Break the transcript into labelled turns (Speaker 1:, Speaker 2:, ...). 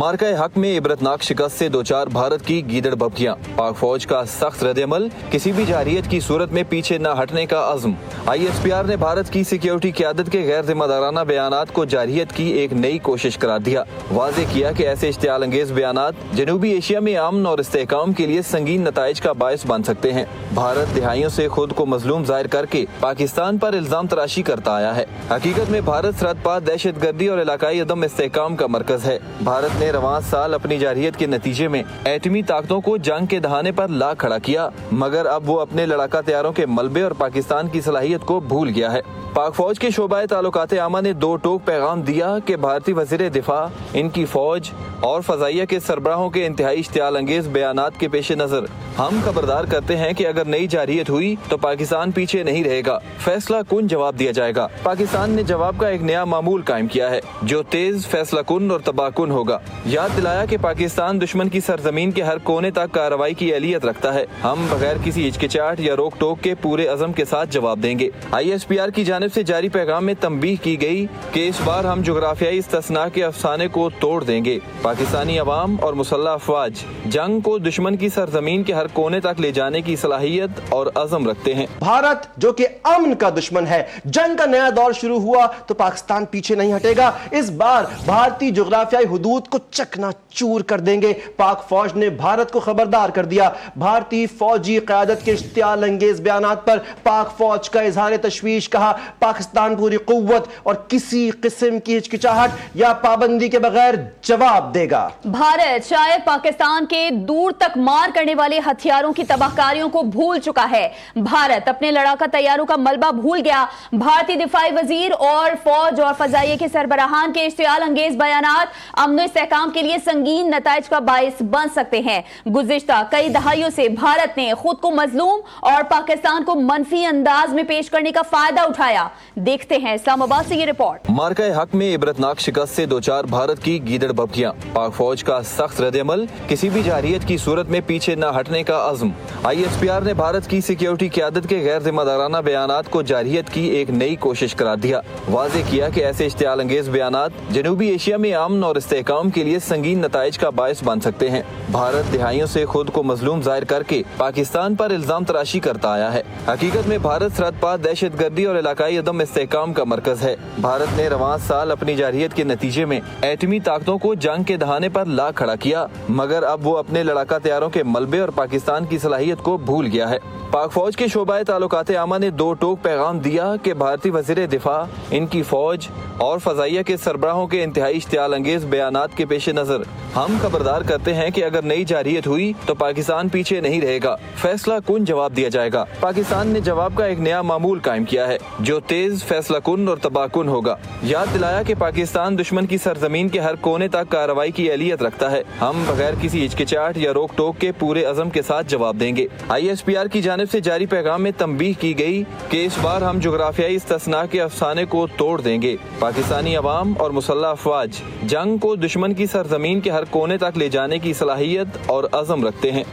Speaker 1: मार्का हक में इबरतनाक शिकस्त से दो चार भारत की गीदड़ बब्तियां, पाक फौज का सख्त रद्द-ए-अमल, किसी भी जारियत की सूरत में पीछे न हटने का अज़्म। ISPR ने भारत की सिक्योरिटी क़यादत के गैर जिम्मेदाराना बयानात को जारियत की एक नई कोशिश करार दिया। वाज़े किया कि ऐसे इश्तियाल अंगेज बयानात जनूबी एशिया में अमन और इस्तेहकाम के लिए संगीन नताइज का बायस बन सकते हैं। भारत दिहाइयों से खुद को मजलूम जाहिर करके पाकिस्तान पर इल्जाम तराशी करता आया है। हकीकत में भारत सरहद पार दहशतगर्दी और इलाकाई अदम इस्तेहकाम का मरकज है। भारत ने रवां साल अपनी जारियत के नतीजे में एटमी ताकतों को जंग के दहाने पर ला खड़ा किया, मगर अब वो अपने लड़ाका तैयारों के मलबे और पाकिस्तान की सलाहियत को भूल गया है। पाक फौज के शोबाए ताल्लुकात आमा ने दो टोक पैगाम दिया कि भारतीय वज़ीर दिफा, इनकी फौज और फजाइया के सरबराहों के इंतहाई इश्तियाल अंगेज बयानात के पेश नजर हम खबरदार करते हैं कि अगर नई जारियत हुई तो पाकिस्तान पीछे नहीं रहेगा, फैसला कुन जवाब दिया जाएगा। पाकिस्तान ने जवाब का एक नया मामूल कायम किया है जो तेज, फैसला कुन और तबाहकुन होगा। याद दिलाया कि पाकिस्तान दुश्मन की सरजमीन के हर कोने तक कार्रवाई की अहलियत रखता है। हम बगैर किसी हिचकिचाहट या रोक टोक के पूरे अज़म के साथ जवाब देंगे। ISPR की जानिब से जारी पैगाम में तंबीह की गई कि इस बार हम जुग्राफियाई इस्तिस्ना के अफसाने को तोड़ देंगे। पाकिस्तानी अवाम और मुसल्लह अफवाज जंग को दुश्मन की सरजमीन के हर कोने तक ले जाने की सलाहियत और अज़म रखते हैं।
Speaker 2: भारत जो कि अमन का दुश्मन है, जंग का नया दौर शुरू हुआ तो पाकिस्तान पीछे नहीं हटेगा। इस बार भारतीय जुग्राफियाई हुदूद को चकनाचूर कर देंगे। पाक फौज ने भारत को खबरदार कर दिया। भारतीय फौजी क़यादत के इश्तियाल अंगेज बयानात पर पाक फौज का इजहार तशवीश, कहा पाकिस्तान पूरी कुव्वत और किसी किस्म की हिचकिचाहट या पाबंदी के बगैर जवाब देगा।
Speaker 3: भारत शायद पाकिस्तान के दूर तक मार करने वाले हथियारों की तबाहकारियों को भूल चुका है। भारत अपने लड़ाका तैयारों का मलबा भूल गया। भारतीय दिफाई वजीर और फौज और फजाइये के सरबराहान के इश्तियाल अंगेज बयानात अमन इस्तेहकाम के लिए संगीन नताइज का बायस बन सकते हैं। गुज़िश्ता कई दहाइयों से भारत ने खुद को मजलूम और पाकिस्तान को मनफी अंदाज में पेश करने का फायदा उठाया। देखते हैं इस्लामाबाद से ये रिपोर्ट।
Speaker 1: मार्का हक में इबरतनाक शिकस्त से दो चार भारत की गीदड़ बब्तियां, पाक फौज का सख्त रद्द-ए-अमल, किसी भी जारियत की सूरत में पीछे न हटने का अज़्म। ISPR ने भारत की सिक्योरिटी क़यादत के गैर जिम्मेदाराना बयानात को जारियत की एक नई कोशिश करार दिया। वाज़े किया कि ऐसे इश्तियाल अंगेज बयानात जनूबी एशिया में अमन और इस्तेहकाम के लिए संगीन नताइज का बायस बन सकते हैं। भारत दिहाइयों से खुद को मजलूम जाहिर करके पाकिस्तान पर इल्जाम तराशी करता आया है। हकीकत में भारत सरहद पार दहशतगर्दी और इलाकाई अदम इस्तेहकाम का मरकज है। भारत ने रवां साल अपनी जारियत के नतीजे में एटमी ताकतों को जंग के दहाने पर ला खड़ा किया, मगर अब वो अपने लड़ाका तैयारों के मलबे और पाकिस्तान की सलाहियत को भूल गया है। पाक फौज के शोबाए ताल्लुकात आमा ने दो टोक पैगाम दिया कि भारतीय वज़ीर दिफा, इनकी फौज और फजाइया के सरबराहों के इंतहाई इश्तियाल अंगेज बयानात के पेश नजर हम खबरदार करते हैं कि अगर नई जारियत हुई तो पाकिस्तान पीछे नहीं रहेगा, फैसला कुन जवाब दिया जाएगा। पाकिस्तान ने जवाब का एक नया मामूल कायम किया है जो तेज, फैसला कुन और तबाहकुन होगा। याद दिलाया कि पाकिस्तान दुश्मन की सरजमीन के हर कोने तक कार्रवाई की अहलियत रखता है। हम बगैर किसी हिचकिचाहट या रोक टोक के पूरे अज़म के साथ जवाब देंगे। ISPR की जानिब से जारी पैगाम में तंबीह की गई कि इस बार हम जुग्राफियाई इस्तिस्ना के अफसाने को तोड़ देंगे। पाकिस्तानी अवाम और मुसल्लह अफवाज जंग को दुश्मन की सरजमीन के हर कोने तक ले जाने की सलाहियत और अज़म रखते हैं।